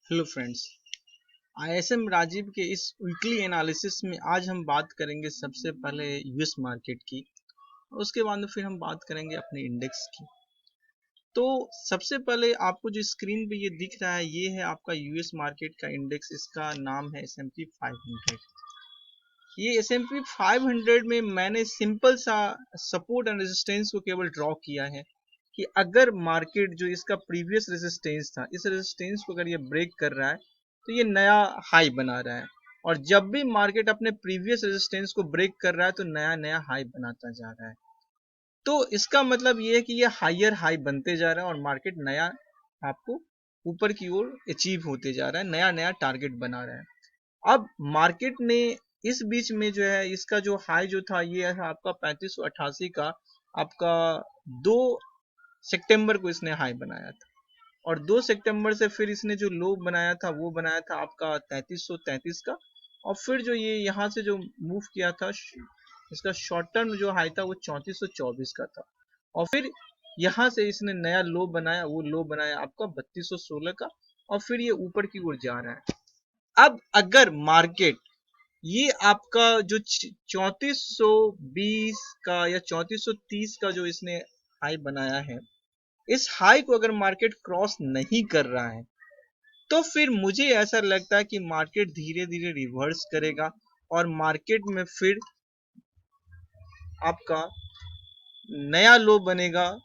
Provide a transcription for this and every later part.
Hello friends, ISM Rajiv के इस weekly analysis में आज हम बात करेंगे सबसे पहले यूएस मार्केट की। और उसके बाद में फिर हम बात करेंगे अपने इंडेक्स की। तो सबसे पहले आपको जो स्क्रीन पे ये दिख रहा है ये है आपका यूएस मार्केट का इंडेक्स। इसका नाम है S&P 500। ये S&P 500 में मैंने सिंपल सा सपोर्ट एंड रेजिस्टेंस को केवल ड्रॉ किया है कि अगर मार्केट जो इसका प्रीवियस रेजिस्टेंस था, इस रेजिस्टेंस को अगर ये ब्रेक कर रहा है तो ये नया हाई बना रहा है। और जब भी मार्केट अपने प्रीवियस रेजिस्टेंस को ब्रेक कर रहा है तो नया नया हाई बनाता जा रहा है। तो इसका मतलब ये है कि ये हायर हाई बनते जा रहा है और मार्केट नया आपको ऊपर की ओर अचीव होते जा रहा है, नया नया टारगेट बना रहा है। अब मार्केट ने इस बीच में जो है इसका जो हाई जो था ये है आपका 3588 का, आपका 2 सितंबर को इसने हाई बनाया था। और 2 सितंबर से फिर इसने जो लो बनाया था वो बनाया था आपका 3333 का। और फिर जो ये यहाँ से जो मूव किया था, इसका शॉर्ट टर्म जो हाई था वो 3424 का था। और फिर यहाँ से इसने नया लो बनाया, वो लो बनाया आपका 3216 का। और फिर ये ऊपर की ओर जा रहा है। अब अगर मार्केट ये आपका जो 3420 का या 3430 का जो इसने हाई बनाया है, इस हाई को अगर मार्केट क्रॉस नहीं कर रहा है तो फिर मुझे ऐसा लगता है कि मार्केट धीरे धीरे रिवर्स करेगा और मार्केट में फिर आपका नया लो बनेगा।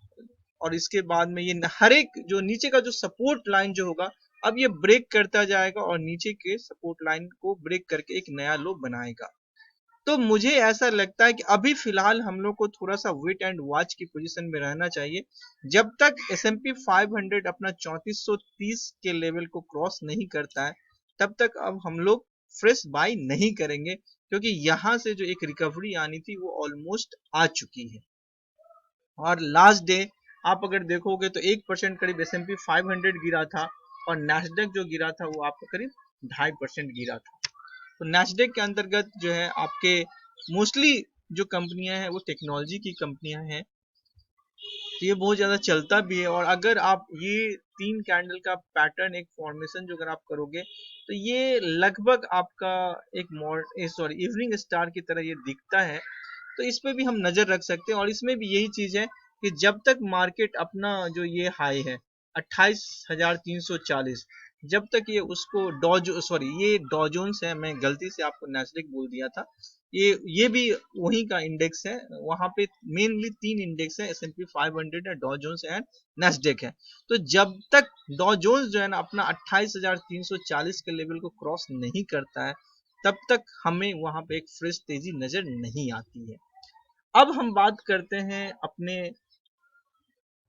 और इसके बाद में ये हर एक जो नीचे का जो सपोर्ट लाइन जो होगा, अब ये ब्रेक करता जाएगा और नीचे के सपोर्ट लाइन को ब्रेक करके एक नया लो बनाएगा। तो मुझे ऐसा लगता है कि अभी फिलहाल हम लोग को थोड़ा सा वेट एंड वॉच की पोजीशन में रहना चाहिए। जब तक S&P 500 अपना 3430 के लेवल को क्रॉस नहीं करता है तब तक अब हम लोग फ्रेश बाई नहीं करेंगे, क्योंकि यहाँ से जो एक रिकवरी आनी थी वो ऑलमोस्ट आ चुकी है। और लास्ट डे आप अगर देखोगे तो 1% करीब S&P 500 गिरा था और नैस्डैक जो गिरा था वो आपका करीब 2.5% गिरा था। तो नैस्डैक के अंतर्गत जो है आपके मोस्टली जो कंपनियां हैं वो टेक्नोलॉजी की कंपनियां हैं, तो ये बहुत ज़्यादा चलता भी है। और अगर आप ये 3 कैंडल का पैटर्न एक फॉर्मेशन जो अगर आप करोगे तो ये लगभग आपका एक इवनिंग स्टार की तरह ये दिखता है। तो इस पे भी हम नज़र रख सकते हैं। और इसमें भी यही चीज़ है कि जब तक मार्केट अपना जो ये हाई है 28,340, जब तक ये उसको ये डॉ जोन्स है, मैं गलती से आपको नैस्डैक बोल दिया था। ये भी वही का इंडेक्स है। वहां पे मेनली 3 इंडेक्स है, S&P 500 है, डॉ जोन्स है, नैस्डैक है। तो जब तक डॉ जोन्स जो है ना अपना 28,340 के लेवल को क्रॉस नहीं करता है तब तक हमें वहां पे एक फ्रेश तेजी नजर नहीं आती है। अब हम बात करते हैं अपने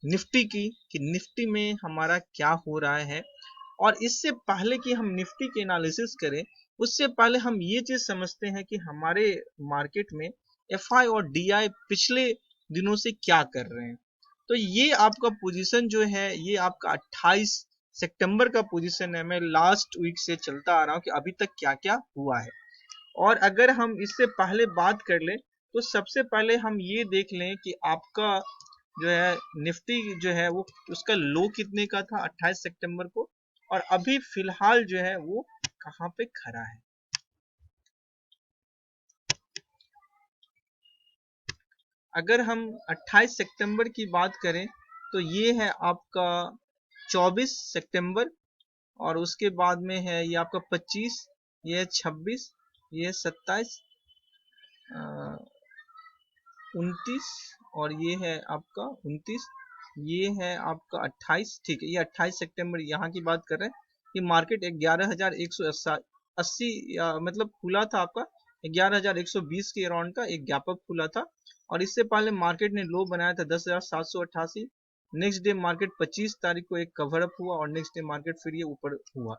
निफ्टी की कि निफ्टी में हमारा क्या हो रहा है। और इससे पहले कि हम निफ्टी के एनालिसिस करें उससे पहले हम ये चीज समझते हैं कि हमारे मार्केट में एफआई और डीआई पिछले दिनों से क्या कर रहे हैं। तो ये आपका पोजीशन जो है ये आपका 28 सितंबर का पोजीशन है। मैं लास्ट वीक से चलता आ रहा हूँ कि अभी तक क्या क्या हुआ है। और अगर हम इससे पहले बात कर लें तो सबसे पहले हम ये देख लें कि आपका जो है निफ्टी जो है वो उसका लो कितने का था 28 सितंबर को, और अभी फिलहाल जो है वो कहाँ पे खड़ा है। अगर हम 28 सितंबर की बात करें तो ये है आपका 24 सितंबर, और उसके बाद में है ये आपका 25, ये 26, ये 27, 29, और ये है आपका 29, ये है आपका 28। ठीक है, ये 28 सितंबर यहाँ की बात कर रहे हैं कि मार्केट 11,180 मतलब खुला था आपका 11,120 के अराउंड का एक गैप अप खुला था। और इससे पहले मार्केट ने लो बनाया था 10,788। नेक्स्ट डे मार्केट 25 तारीख को एक कवर अप हुआ और नेक्स्ट डे मार्केट फिर ये ऊपर हुआ।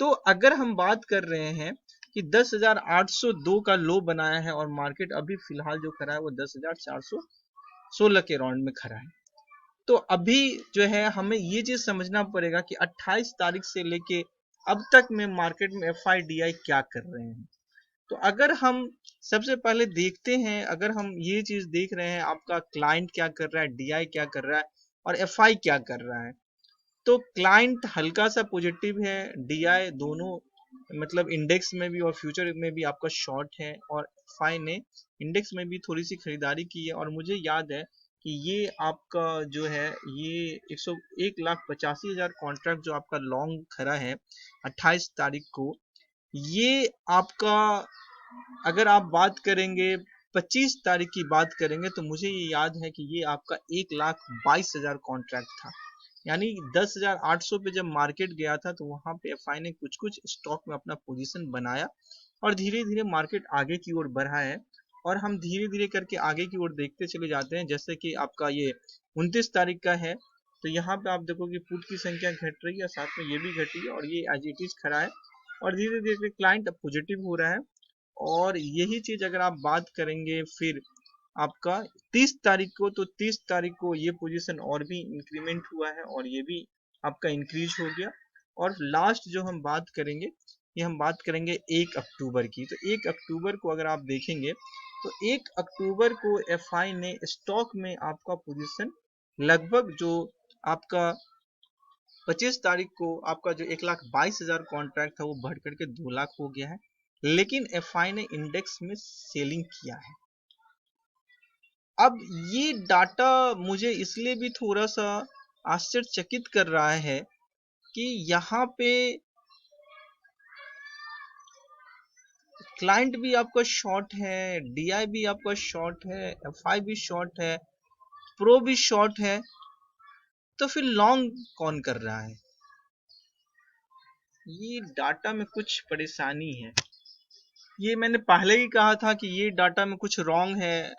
तो अगर हम बात कर रहे हैं कि 10,802 का लो बनाया है और मार्केट अभी फिलहाल जो खड़ा है वो 10,416 के राउंड में खड़ा है। तो अभी जो है हमें ये चीज समझना पड़ेगा कि 28 तारीख से लेके अब तक में मार्केट में एफआईडीआई क्या कर रहे हैं। तो अगर हम सबसे पहले देखते हैं, अगर हम ये चीज देख रहे हैं आपका क्लाइंट क्या कर रहा है, डीआई क्या कर रहा है और एफआई क्या कर रहा है, तो क्लाइंट हल्का सा पॉजिटिव है, डीआई दोनों मतलब इंडेक्स में भी और फ्यूचर में भी आपका शॉर्ट है, और एफआई ने इंडेक्स में भी थोड़ी सी खरीदारी की है। और मुझे याद है कि ये आपका जो है ये 1,85,000 कॉन्ट्रैक्ट जो आपका लॉन्ग खड़ा है 28 तारीख को, ये आपका अगर आप बात करेंगे 25 तारीख की बात करेंगे तो मुझे ये याद है कि ये आपका 1,22,000 कॉन्ट्रैक्ट था। यानी 10,800 पे जब मार्केट गया था तो वहां पे एफआई ने कुछ कुछ स्टॉक में अपना पोजीशन बनाया और धीरे धीरे मार्केट आगे की ओर बढ़ा है। और हम धीरे धीरे करके आगे की ओर देखते चले जाते हैं। जैसे कि आपका ये 29 तारीख का है, तो यहाँ पे आप देखो कि पुट की संख्या घट रही है, साथ में ये भी घटी है और ये एज इट इज खड़ा है और धीरे धीरे क्लाइंट पॉजिटिव हो रहा है। और यही चीज अगर आप बात करेंगे फिर आपका 30 तारीख को, तो 30 तारीख को ये पोजीशन और भी इंक्रीमेंट हुआ है और ये भी आपका इंक्रीज हो गया। और लास्ट जो हम बात करेंगे, ये हम बात करेंगे 1 अक्टूबर की। तो 1 अक्टूबर को अगर आप देखेंगे तो 1 अक्टूबर को एफआई ने स्टॉक में आपका पोजीशन लगभग जो आपका 25 तारीख को आपका जो 1,22,000 कॉन्ट्रैक्ट था वो बढ़ करके 2 लाख हो गया है, लेकिन एफआई ने इंडेक्स में सेलिंग किया है। अब ये डाटा मुझे इसलिए भी थोड़ा सा आश्चर्यचकित कर रहा है कि यहाँ पे क्लाइंट भी आपका शॉर्ट है, डीआई भी आपका शॉर्ट है, एफआई भी शॉर्ट है, प्रो भी शॉर्ट है, तो फिर लॉन्ग कौन कर रहा है? ये डाटा में कुछ परेशानी है। ये मैंने पहले ही कहा था कि ये डाटा में कुछ रॉन्ग है।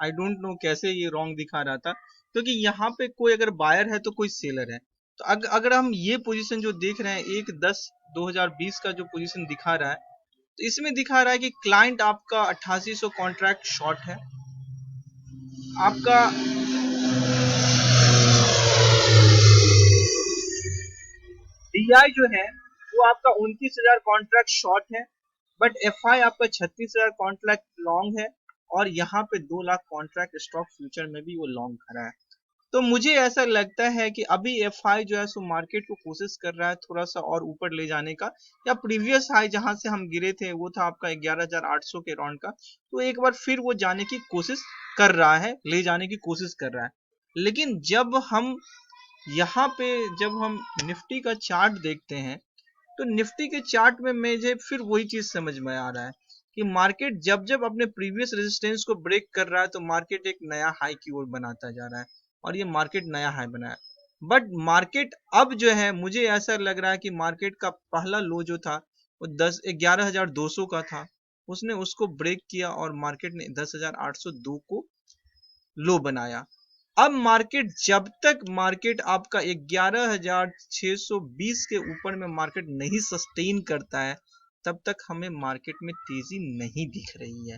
आई डोंट नो कैसे ये रॉन्ग दिखा रहा था, क्योंकि यहाँ पे कोई अगर बायर है तो कोई सेलर है। तो अगर हम ये पोजीशन जो देख रहे हैं 1/10/2020 का जो पोजीशन दिखा रहा है, तो इसमें दिखा रहा है कि क्लाइंट आपका 8800 कॉन्ट्रैक्ट शॉर्ट है, आपका डीआई जो है वो आपका 29,000 कॉन्ट्रैक्ट शॉर्ट है, बट एफआई आपका 36,000 कॉन्ट्रैक्ट लॉन्ग है और यहाँ पे 2 लाख कॉन्ट्रैक्ट स्टॉक फ्यूचर में भी वो लॉन्ग खड़ा है। तो मुझे ऐसा लगता है कि अभी एफआई जो है सो मार्केट को कोशिश कर रहा है थोड़ा सा और ऊपर ले जाने का, या प्रीवियस हाई जहां से हम गिरे थे वो था आपका 11,800 के राउंड का, तो एक बार फिर वो जाने की कोशिश कर रहा है, ले जाने की कोशिश कर रहा है। लेकिन यहाँ पे जब हम निफ्टी का चार्ट देखते हैं तो निफ्टी के चार्ट में मुझे फिर वही चीज समझ में आ रहा है कि मार्केट जब जब अपने प्रीवियस रेजिस्टेंस को ब्रेक कर रहा है तो मार्केट एक नया हाई की ओर बनाता जा रहा है और ये मार्केट नया हाई बनाया। बट मार्केट अब जो है मुझे ऐसा लग रहा है कि मार्केट का पहला लो जो था वो 11,200 का था, उसने उसको ब्रेक किया और मार्केट ने 10,802 को लो बनाया। अब मार्केट जब तक मार्केट आपका 11,620 के ऊपर में मार्केट नहीं सस्टेन करता है तब तक हमें मार्केट में तेजी नहीं दिख रही है।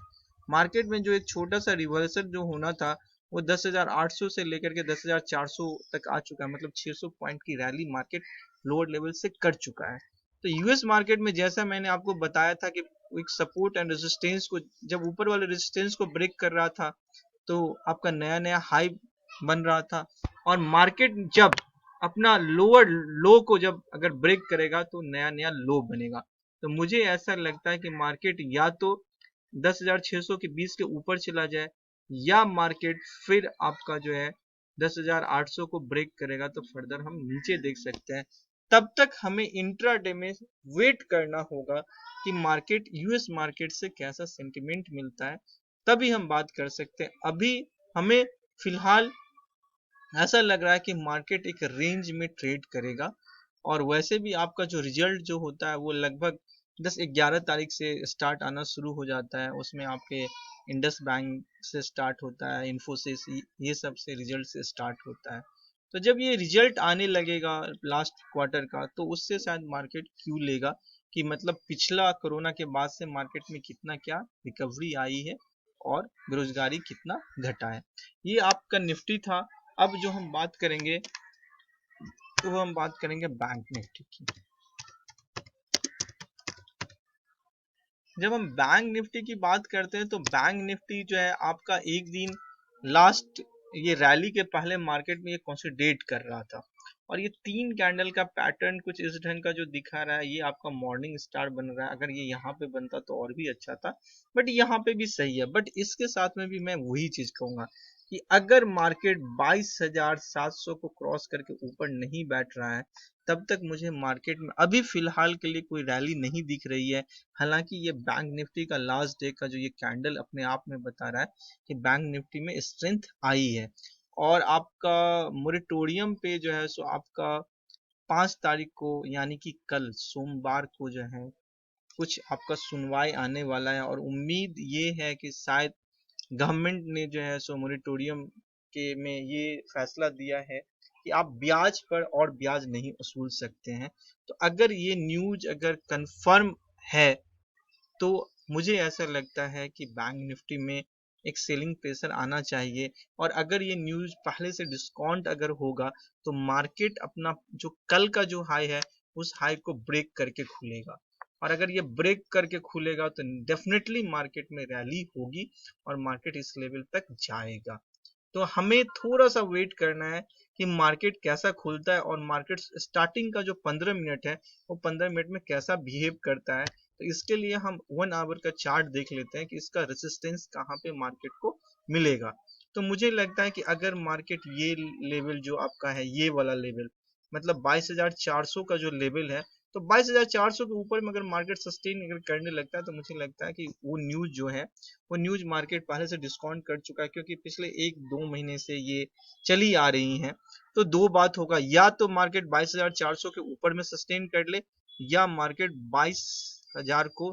मार्केट में जो एक छोटा सा रिवर्सल जो होना था वो 10,800 से लेकर के 10,400 तक आ चुका है, मतलब 600 पॉइंट की रैली मार्केट लोअर लेवल से कर चुका है। तो यूएस मार्केट में जैसा मैंने आपको बताया था कि एक सपोर्ट एंड रेजिस्टेंस को, जब ऊपर वाले रेजिस्टेंस को ब्रेक कर रहा था तो आपका नया नया हाई बन रहा था, और मार्केट जब अपना लोअर लो को जब अगर ब्रेक करेगा तो नया नया लो बनेगा। तो मुझे ऐसा लगता है कि मार्केट या तो 10,600 के 20 के ऊपर चला जाए या मार्केट फिर आपका जो है 10,800 को ब्रेक करेगा तो फर्दर हम नीचे देख सकते हैं। तब तक हमें इंट्राडे में वेट करना होगा कि मार्केट यूएस मार्केट से कैसा सेंटिमेंट मिलता है, तभी हम बात कर सकते हैं। अभी हमें फिलहाल ऐसा लग रहा है कि मार्केट एक रेंज में ट्रेड करेगा, और वैसे भी आपका जो रिजल्ट जो होता है वो लगभग 10-11 तारीख से स्टार्ट आना शुरू हो जाता है। उसमें आपके इंडस बैंक से स्टार्ट होता है, इन्फोसिस, ये सब से रिजल्ट से स्टार्ट होता है। तो जब ये रिजल्ट आने लगेगा लास्ट क्वार्टर का तो उससे शायद मार्केट क्यों लेगा कि मतलब पिछला कोरोना के बाद से मार्केट में कितना क्या रिकवरी आई है और बेरोजगारी कितना घटा है। ये आपका निफ्टी था। अब जो हम बात करेंगे तो हम बात करेंगे बैंक निफ्टी की। जब हम बैंक निफ्टी की बात करते हैं तो बैंक निफ्टी जो है आपका एक दिन लास्ट ये रैली के पहले मार्केट में ये कंसोलिडेट कर रहा था, और ये 3 कैंडल का पैटर्न कुछ इस ढंग का जो दिखा रहा है, ये आपका मॉर्निंग स्टार बन रहा है। अगर ये यहाँ पे बनता तो और भी अच्छा था, बट यहाँ पे भी सही है। बट इसके साथ में भी मैं वही चीज कहूंगा कि अगर मार्केट 22,700 को क्रॉस करके ऊपर नहीं बैठ रहा है, तब तक मुझे मार्केट में अभी फिलहाल के लिए कोई रैली नहीं दिख रही है। हालांकि ये बैंक निफ्टी का लास्ट डे का जो ये कैंडल अपने आप में बता रहा है कि बैंक निफ्टी में स्ट्रेंथ आई है। और आपका मोरिटोरियम पे जो है सो आपका 5 तारीख को यानी कि कल सोमवार को जो है कुछ आपका सुनवाई आने वाला है। और उम्मीद ये है कि शायद गवर्नमेंट ने जो है सो मोरिटोरियम के में ये फैसला दिया है कि आप ब्याज पर और ब्याज नहीं वसूल सकते हैं। तो अगर ये न्यूज अगर कंफर्म है तो मुझे ऐसा लगता है कि बैंक निफ्टी में एक सेलिंग प्रेशर आना चाहिए। और अगर ये न्यूज पहले से डिस्काउंट अगर होगा तो मार्केट अपना जो कल का जो हाई है उस हाई को ब्रेक करके खुलेगा। और अगर ये ब्रेक करके खुलेगा तो डेफिनेटली मार्केट में रैली होगी और मार्केट इस लेवल तक जाएगा। तो हमें थोड़ा सा वेट करना है कि मार्केट कैसा खुलता है और मार्केट स्टार्टिंग का जो 15 मिनट है वो 15 मिनट में कैसा बिहेव करता है। तो इसके लिए हम 1 आवर का चार्ट देख लेते हैं कि इसका रेसिस्टेंस कहाँ पे मार्केट को मिलेगा। तो मुझे लगता है कि अगर मार्केट ये लेवल जो आपका है, ये वाला लेवल मतलब 22,400 का जो लेवल है, तो 22,400 के ऊपर में अगर मार्केट सस्टेन अगर करने लगता है तो मुझे लगता है कि वो न्यूज जो है वो न्यूज मार्केट पहले से डिस्काउंट कर चुका है, क्योंकि पिछले 1-2 महीने से ये चली आ रही हैं। तो दो बात होगा, या तो मार्केट 22,400 के ऊपर में सस्टेन कर ले, या मार्केट 22,000 को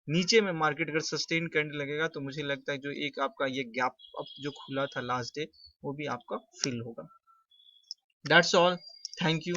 नीचे में मार्केट अगर सस्टेन करने लगेगा तो मुझे लगता है जो एक आपका ये गैप अप जो खुला था लास्ट डे वो भी आपका फिल होगा। That's all, thank you.